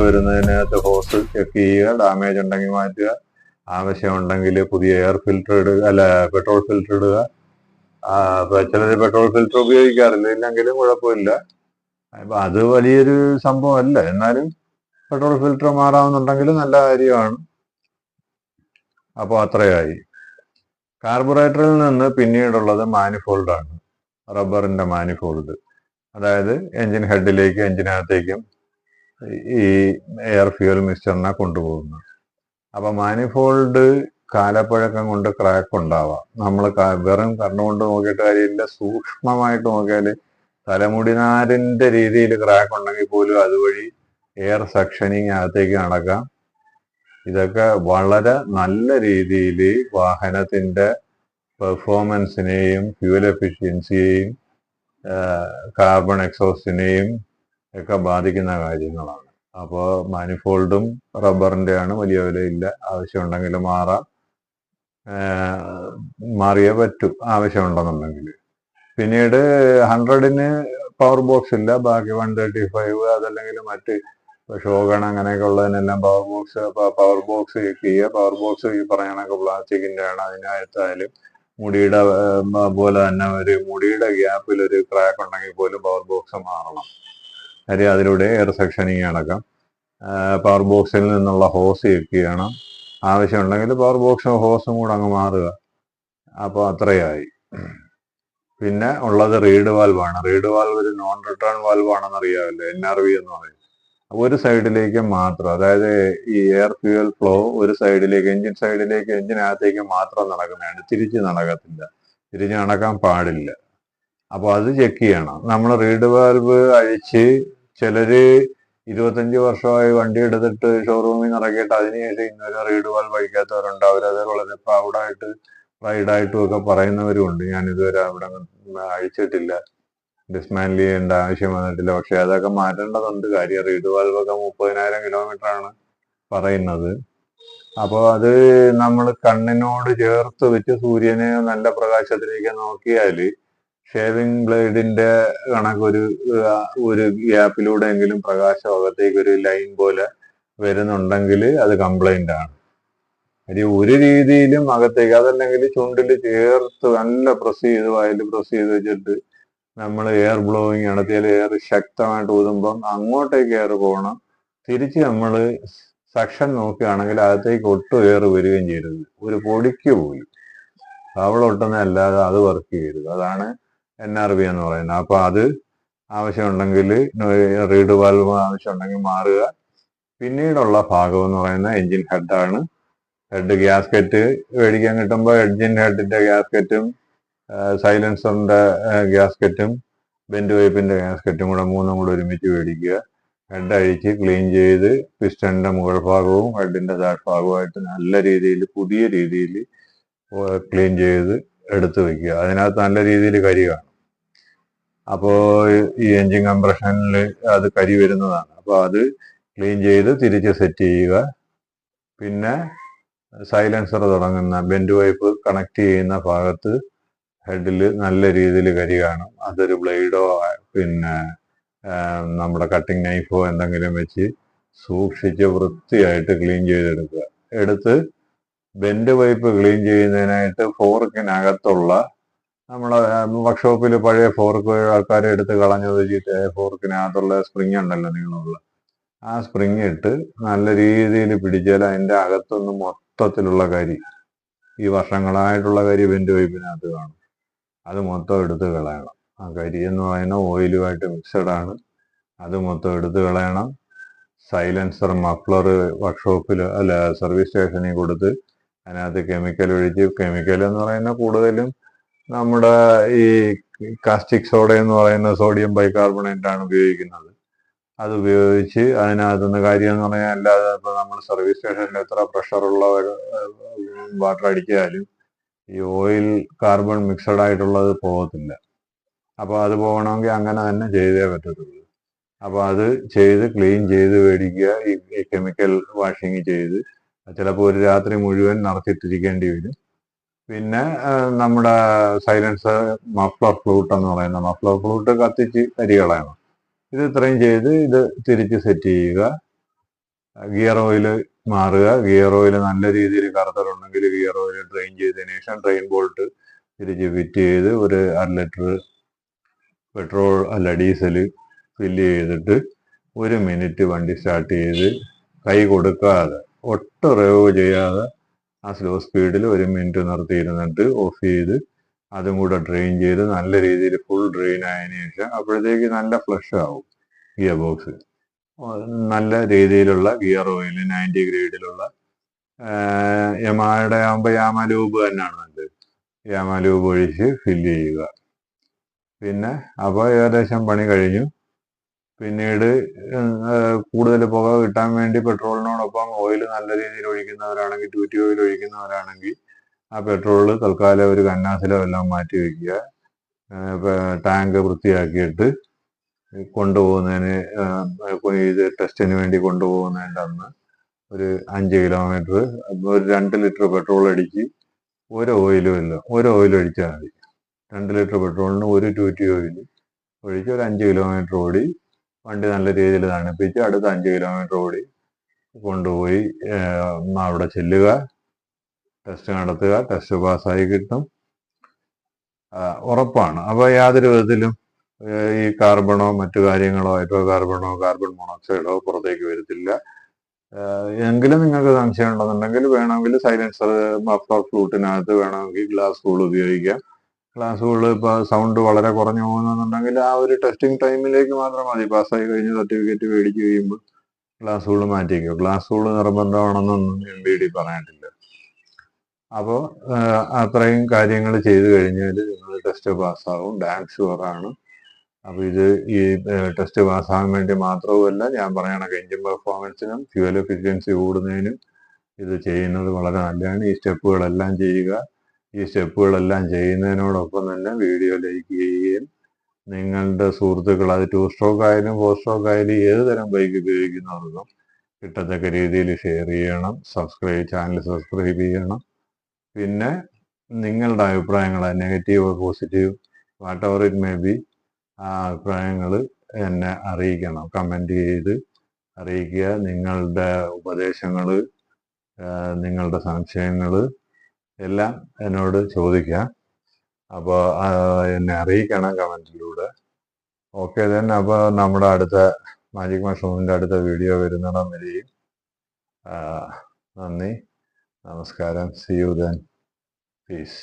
വരുന്നതിനകത്ത് ഹോസ് check ചെയ്യുക, damage ഉണ്ടെങ്കിൽ മാറ്റുക, ആവശ്യമുണ്ടെങ്കിൽ പുതിയ എയർ ഫിൽറ്റർ ഇടുക, അല്ല പെട്രോൾ ഫിൽറ്റർ ഇടുക. ചിലർ പെട്രോൾ ഫിൽറ്റർ ഉപയോഗിക്കാറില്ല, ഇല്ലെങ്കിലും കുഴപ്പമില്ല. അപ്പൊ അത് വലിയൊരു സംഭവമല്ല, എന്നാലും പെട്രോൾ ഫിൽറ്റർ മാറാവുന്നുണ്ടെങ്കിൽ നല്ല കാര്യമാണ്. അപ്പോൾ അത്രയായി. കാർബറേറ്ററിൽ നിന്ന് പിന്നീടുള്ളത് മാനിഫോൾഡാണ്, റബ്ബറിന്റെ മാനിഫോൾഡ്. അതായത് എൻജിൻ ഹെഡിലേക്ക് എൻജിനകത്തേക്കും ഈ എയർ ഫ്യൂൽ മിക്സ്ചറിനെ കൊണ്ടുപോകുന്നു. അപ്പൊ മാനിഫോൾഡ് കാലപ്പഴക്കം കൊണ്ട് ക്രാക്ക് ഉണ്ടാവാം. നമ്മൾ വെറും കണ്ണുകൊണ്ട് നോക്കിയിട്ട് കാര്യമില്ല, സൂക്ഷ്മമായിട്ട് നോക്കിയാൽ തലമുടിനാരിന്റെ രീതിയിൽ ക്രാക്ക് ഉണ്ടെങ്കിൽ പോലും അതുവഴി എയർ സക്ഷനിങ് അകത്തേക്ക് നടക്കാം. ഇതൊക്കെ വളരെ നല്ല രീതിയിൽ വാഹനത്തിന്റെ പെർഫോമൻസിനെയും ഫ്യൂൽ എഫിഷ്യൻസിയെയും കാർബൺ എക്സോസ്റ്റിനെയും ഒക്കെ ബാധിക്കുന്ന കാര്യങ്ങളാണ്. അപ്പോൾ മാനിഫോൾഡും റബ്ബറിൻ്റെയാണ്, വലിയ വിലയില്ല. ആവശ്യമുണ്ടെങ്കിൽ മാറിയേ പറ്റൂ ആവശ്യമുണ്ടെന്നുണ്ടെങ്കിൽ. പിന്നീട് 100-ന് പവർ ബോക്സ് ഇല്ല, ബാക്കി 135 അതല്ലെങ്കിൽ മറ്റ് ഷോഗൺ അങ്ങനെയൊക്കെ ഉള്ളതിനെല്ലാം പവർ ബോക്സ് ചെക്ക് ചെയ്യുക. പവർ ബോക്സ് ഈ പറയണൊക്കെ പ്ലാസ്റ്റിക്കിന്റെ ആണ്. അതിനകത്തായാലും മുടിയുടെ പോലെ തന്നെ ഒരു മുടിയുടെ ഗ്യാപ്പിൽ ഒരു ക്രാക്ക് ഉണ്ടെങ്കിൽ പോലും പവർ ബോക്സ് മാറണം. കാര്യം അതിലൂടെ എയർ സെക്ഷനിങ് അടക്കം. പവർ ബോക്സിൽ നിന്നുള്ള ഹോസ് ചെക്ക് ചെയ്യണം. ആവശ്യമുണ്ടെങ്കിൽ പവർ ബോക്സും ഹോസും കൂടെ അങ്ങ് മാറുക. അപ്പോൾ അത്രയായി. പിന്നെ ഉള്ളത് റീഡ് വാൽവാണ്. റീഡ് വാൽവ് ഒരു നോൺ റിട്ടേൺ വാൽവ് ആണെന്ന് അറിയാമല്ലോ, NRV എന്ന് പറയും. ഒരു സൈഡിലേക്ക് മാത്രം, അതായത് ഈ എയർ ഫ്യൂൽ ഫ്ലോ ഒരു സൈഡിലേക്ക്, എൻജിൻ സൈഡിലേക്ക്, എൻജിനകത്തേക്ക് മാത്രം നടക്കുന്നതാണ്, തിരിച്ച് നടക്കത്തില്ല, തിരിച്ച് നടക്കാൻ പാടില്ല. അപ്പോൾ അത് ചെക്ക് ചെയ്യണം. നമ്മൾ റീഡ് വാൽവ് അഴിച്ച്, ചിലര് 25 വർഷമായി വണ്ടി എടുത്തിട്ട് ഷോറൂമിൽ നിന്ന് ഇറക്കിയിട്ട് അതിനുശേഷം ഇന്നൊരു റീഡ് വാൽവ് അഴിക്കാത്തവരുണ്ട്. അവരത് വളരെ പ്രൗഡായിട്ട് പ്രൈഡായിട്ടും ഒക്കെ പറയുന്നവരുമുണ്ട്. ഞാനിതുവരെ അവിടെ അഴിച്ചിട്ടില്ല, ഡിസ്മാൻഡിൽ ചെയ്യേണ്ട ആവശ്യം വന്നിട്ടില്ല. പക്ഷെ അതൊക്കെ മാറ്റേണ്ടതുണ്ട്. കാര്യം റീഡ് വാൽവൊക്കെ 30,000 കിലോമീറ്ററാണ് പറയുന്നത്. അപ്പോൾ അത് നമ്മൾ കണ്ണിനോട് ചേർത്ത് വെച്ച് സൂര്യനെ നല്ല പ്രകാശത്തിലേക്ക് നോക്കിയാൽ ഷേവിംഗ് ബ്ലേഡിന്റെ കണക്കൊരു ഗ്യാപ്പിലൂടെ എങ്കിലും പ്രകാശം അകത്തേക്ക് ഒരു ലൈൻ പോലെ വരുന്നുണ്ടെങ്കിൽ അത് കംപ്ലൈന്റ് ആണ്. ഒരു രീതിയിലും അകത്തേക്ക്, അതല്ലെങ്കിൽ ചുണ്ടിൽ ചേർത്ത് നല്ല പ്രസ് ചെയ്ത്, വായിൽ പ്രസ് ചെയ്ത് വെച്ചിട്ട് നമ്മൾ എയർ ബ്ലോയിങ് നടത്തിയാൽ എയർ ശക്തമായിട്ട് ഊതുമ്പം അങ്ങോട്ടേക്ക് എയർ പോകണം. തിരിച്ച് നമ്മൾ സക്ഷൻ നോക്കുകയാണെങ്കിൽ അകത്തേക്ക് ഒട്ടും എയർ വരികയും ചെയ്യരുത്, ഒരു പൊടിക്ക് പോലും. കവളൊട്ടുന്ന അല്ലാതെ അത് വർക്ക് ചെയ്യരുത്. അതാണ് NRV എന്ന് പറയുന്നത്. അപ്പൊ അത് ആവശ്യമുണ്ടെങ്കിൽ റീഡ് വാൽവ് ആവശ്യമുണ്ടെങ്കിൽ മാറുക. പിന്നീടുള്ള ഭാഗം എന്ന് പറയുന്നത് എൻജിൻ ഹെഡാണ്. ഹെഡ് ഗ്യാസ്കറ്റ് മേടിക്കാൻ കിട്ടുമ്പോൾ എൻജിൻ ഹെഡിന്റെ ഗ്യാസ്കറ്റും സൈലൻസറിന്റെ ഗ്യാസ്കറ്റും ബെൻഡ് പൈപ്പിന്റെ ഗ്യാസ്കറ്റും കൂടെ മൂന്നും കൂടെ ഒരുമിച്ച് മേടിക്കുക. ഹെഡ് അഴിച്ച് ക്ലീൻ ചെയ്ത് പിസ്റ്റന്റെ മുകൾ ഭാഗവും ഹെഡിന്റെ താഴ്ഭാഗവുമായിട്ട് നല്ല രീതിയിൽ, പുതിയ രീതിയിൽ ക്ലീൻ ചെയ്ത് എടുത്തു വെക്കുക. അതിനകത്ത് നല്ല രീതിയിൽ കരി കാണും. അപ്പോൾ ഈ എൻജിൻ കംപ്രഷനിൽ അത് കരി വരുന്നതാണ്. അപ്പോൾ അത് ക്ലീൻ ചെയ്ത് തിരിച്ച് സെറ്റ് ചെയ്യുക. പിന്നെ സൈലൻസർ തുടങ്ങുന്ന ബെൻഡ് പൈപ്പ് കണക്ട് ചെയ്യുന്ന ഭാഗത്ത് ഹെഡിൽ നല്ല രീതിയിൽ കരി കാണും. അതൊരു ബ്ലേഡോ പിന്നെ നമ്മുടെ കട്ടിങ് നൈഫോ എന്തെങ്കിലും വെച്ച് സൂക്ഷിച്ച് വൃത്തിയായിട്ട് ക്ലീൻ ചെയ്തെടുക്കുക. എടുത്ത് ബെൻഡ് പൈപ്പ് ക്ലീൻ ചെയ്യുന്നതിനായിട്ട് ഫോർക്കിനകത്തുള്ള, നമ്മളെ വർക്ക്ഷോപ്പിൽ പഴയ ഫോർക്ക് ആൾക്കാരെ എടുത്ത് കളഞ്ഞു വെച്ചിട്ട് ഫോർക്കിനകത്തുള്ള സ്പ്രിങ് ഉണ്ടല്ലോ നീളമുള്ള, ആ സ്പ്രിങ് ഇട്ട് നല്ല രീതിയിൽ പിടിച്ചാൽ അതിൻ്റെ അകത്തൊന്ന് മൊത്തത്തിലുള്ള കരി, ഈ വർഷങ്ങളായിട്ടുള്ള കരി ബെൻഡ് പൈപ്പിനകത്ത് കാണും. അത് മൊത്തം എടുത്ത് കളയണം. ആ കരി എന്ന് പറയുന്ന ഓയിലുമായിട്ട് മിക്സഡ് ആണ്. അത് മൊത്തം എടുത്ത് കളയണം. സൈലൻസർ മഫ്ലർ വർക്ക്ഷോപ്പിൽ അല്ല സർവീസ് സ്റ്റേഷനിൽ കൊടുത്ത് അതിനകത്ത് കെമിക്കൽ ഒഴിച്ച്, കെമിക്കൽ എന്ന് പറയുന്ന കൂടുതലും നമ്മുടെ ഈ കാസ്റ്റിക് സോഡ എന്ന് പറയുന്ന സോഡിയം ബൈകാർബണേറ്റ് ആണ് ഉപയോഗിക്കുന്നത്. അത് ഉപയോഗിച്ച് അതിനകത്തുനിന്ന് കാര്യം എന്ന് പറഞ്ഞാൽ, അല്ലാതെ ഇപ്പോൾ നമ്മൾ സർവീസ് സ്റ്റേഷനിൽ എത്ര പ്രഷറുള്ള വാട്ടർ അടിച്ചാലും ഈ ഓയിൽ കാർബൺ മിക്സഡ് ആയിട്ടുള്ളത് പോകത്തില്ല. അപ്പോൾ അത് പോകണമെങ്കിൽ അങ്ങനെ തന്നെ ചെയ്തേ പറ്റത്തുള്ളൂ. അപ്പോൾ അത് ചെയ്ത് ക്ലീൻ ചെയ്ത് മേടിക്കുക. ഈ കെമിക്കൽ വാഷിങ് ചെയ്ത് ചിലപ്പോൾ ഒരു രാത്രി മുഴുവൻ നിറച്ചിട്ടിരിക്കേണ്ടി വരും. പിന്നെ നമ്മുടെ സൈലൻസർ മഫ്ലർ ഫ്ലൂട്ട് എന്ന് പറയുന്ന മഫ്ലർ ഫ്ലൂട്ട് കത്തിച്ച് കരി കളയണം. ഇത് ഇത്രയും ചെയ്ത് ഇത് തിരിച്ച് സെറ്റ് ചെയ്യുക. ഗിയർ ഓയിൽ മാറുക. ഗിയർ ഓയിൽ നല്ല രീതിയിൽ കറുത്തിട്ടുണ്ടെങ്കിൽ ഗിയർ ഓയിൽ ഡ്രെയിൻ ചെയ്തതിനു ശേഷം ഡ്രെയിൻ ബോൾട്ട് തിരിച്ച് ഫിറ്റ് ചെയ്ത് ഒരു 1/2 ലിറ്റർ പെട്രോൾ അല്ല ഡീസൽ ഫില്ല് ചെയ്തിട്ട് 1 മിനിറ്റ് വണ്ടി സ്റ്റാർട്ട് ചെയ്ത് കൈ കൊടുക്കാതെ ഒട്ടും റേവ് ചെയ്യാതെ ആ സ്ലോ സ്പീഡിൽ 1 മിനിറ്റ് നിർത്തിയിരുന്നിട്ട് ഓഫ് ചെയ്ത് അതും കൂടെ ഡ്രെയിൻ ചെയ്ത് നല്ല രീതിയിൽ ഫുൾ ഡ്രെയിൻ ആയതിനു ശേഷം അപ്പോഴത്തേക്ക് നല്ല ഫ്ലഷ് ആവും ഗിയർ ബോക്സ്. നല്ല രീതിയിലുള്ള ഗിയർ ഓയിൽ 90 ഗ്രേഡിലുള്ള യമായുടെ ആകുമ്പോൾ യാമ ലൂബ് തന്നെയാണ് നല്ലത്. യാമ ലൂബ് ഒഴിച്ച് ഫില്ല് ചെയ്യുക. പിന്നെ അപ്പോൾ ഏകദേശം പണി കഴിഞ്ഞു. പിന്നീട് കൂടുതൽ പുക കിട്ടാൻ വേണ്ടി പെട്രോളിനോടൊപ്പം ഓയിൽ നല്ല രീതിയിൽ ഒഴിക്കുന്നവരാണെങ്കിൽ, ട്യൂറ്റി ഓയിൽ ഒഴിക്കുന്നവരാണെങ്കിൽ ആ പെട്രോൾ തൽക്കാലം ഒരു കന്നാസിലോ എല്ലാം മാറ്റി വയ്ക്കുക. ടാങ്ക് വൃത്തിയാക്കിയിട്ട് കൊണ്ടുപോകുന്നതിന് ഇത് ടെസ്റ്റിന് വേണ്ടി കൊണ്ടുപോകുന്നതിൻ്റെ അന്ന് ഒരു 5 കിലോമീറ്റർ ഒരു 2 ലിറ്റർ പെട്രോൾ അടിച്ച് ഒരു ഓയിലും അടിച്ചാൽ മതി. 2 ലിറ്റർ പെട്രോളിന് ഒരു ട്യൂറ്റി ഓയിൽ ഒഴിച്ച് ഒരു 5 കിലോമീറ്റർ ഓടി വണ്ടി നല്ല രീതിയിൽ തണുപ്പിച്ച് അടുത്ത 5 കിലോമീറ്റർ ഓടി കൊണ്ടുപോയി അവിടെ ചെല്ലുക, ടെസ്റ്റ് നടത്തുക. ടെസ്റ്റ് പാസ്സായി കിട്ടും, ഉറപ്പാണ്. അപ്പോൾ യാതൊരു വിധത്തിലും ഈ കാർബണോ മറ്റു കാര്യങ്ങളോ ഹൈഡ്രോ കാർബണോ കാർബൺ മോണോക്സൈഡോ പുറത്തേക്ക് വരത്തില്ല. എങ്കിലും നിങ്ങൾക്ക് സംശയം ഉണ്ടെന്നുണ്ടെങ്കിൽ വേണമെങ്കിൽ സൈലൻസർ മഫ്ലർ ഫ്ലൂട്ടിനകത്ത് വേണമെങ്കിൽ ഗ്ലാസ് കൂൾ ഉപയോഗിക്കാം. ഗ്ലാസ് കൂൾ ഇപ്പോൾ സൗണ്ട് വളരെ കുറഞ്ഞു പോകുന്നുണ്ടെങ്കിൽ ആ ഒരു ടെസ്റ്റിംഗ് ടൈമിലേക്ക് മാത്രം മതി. പാസ്സായി കഴിഞ്ഞ് സർട്ടിഫിക്കറ്റ് മേടിച്ച് കഴിയുമ്പോൾ ഗ്ലാസ് കൂൾ മാറ്റിക്കോ. ഗ്ലാസ് കൂൾ നിർബന്ധമാണെന്നൊന്നും MBD പറഞ്ഞിട്ടില്ല. അപ്പോൾ അത്രയും കാര്യങ്ങൾ ചെയ്തു കഴിഞ്ഞാൽ നിങ്ങൾ ടെസ്റ്റ് പാസ്സാവും, ഡാം ഷുവറാണ്. അപ്പോൾ ഇത് ഈ ടെസ്റ്റ് പാസ്സാകാൻ വേണ്ടി മാത്രവുമല്ല, ഞാൻ പറയണ എഞ്ചിൻ പെർഫോമൻസിനും ഫ്യൂവൽ എഫിഷ്യൻസി കൂടുന്നതിനും ഇത് ചെയ്യുന്നത് വളരെ നല്ലതാണ്. ഈ സ്റ്റെപ്പുകളെല്ലാം ചെയ്യുക. ഈ സ്റ്റെപ്പുകളെല്ലാം ചെയ്യുന്നതിനോടൊപ്പം തന്നെ വീഡിയോ ലൈക്ക് ചെയ്യുകയും നിങ്ങളുടെ സുഹൃത്തുക്കൾ, അത് 2 സ്ട്രോക്ക് ആയാലും 4 സ്ട്രോക്ക് ആയാലും ഏത് തരം ബൈക്ക് ഉപയോഗിക്കുന്നവർക്കും കിട്ടത്തക്ക രീതിയിൽ ഷെയർ ചെയ്യണം. ചാനൽ സബ്സ്ക്രൈബ് ചെയ്യണം. പിന്നെ നിങ്ങളുടെ അഭിപ്രായങ്ങൾ, negative positive what ever it may be, ആ അഭിപ്രായങ്ങൾ എന്നെ അറിയിക്കണം. കമൻറ്റ് ചെയ്ത് അറിയിക്കുക. നിങ്ങളുടെ ഉപദേശങ്ങൾ, നിങ്ങളുടെ സംശയങ്ങൾ എല്ലാം എന്നോട് ചോദിക്കാം. അപ്പോൾ എന്നെ അറിയിക്കണം കമൻറ്റിലൂടെ. Okay then. അപ്പോൾ നമ്മുടെ അടുത്ത മാജിക് മഷ്റൂമിൻ്റെ അടുത്ത വീഡിയോ വരുന്നിടം വരെയും നന്ദി, നമസ്കാരം. C you then. പീസ്.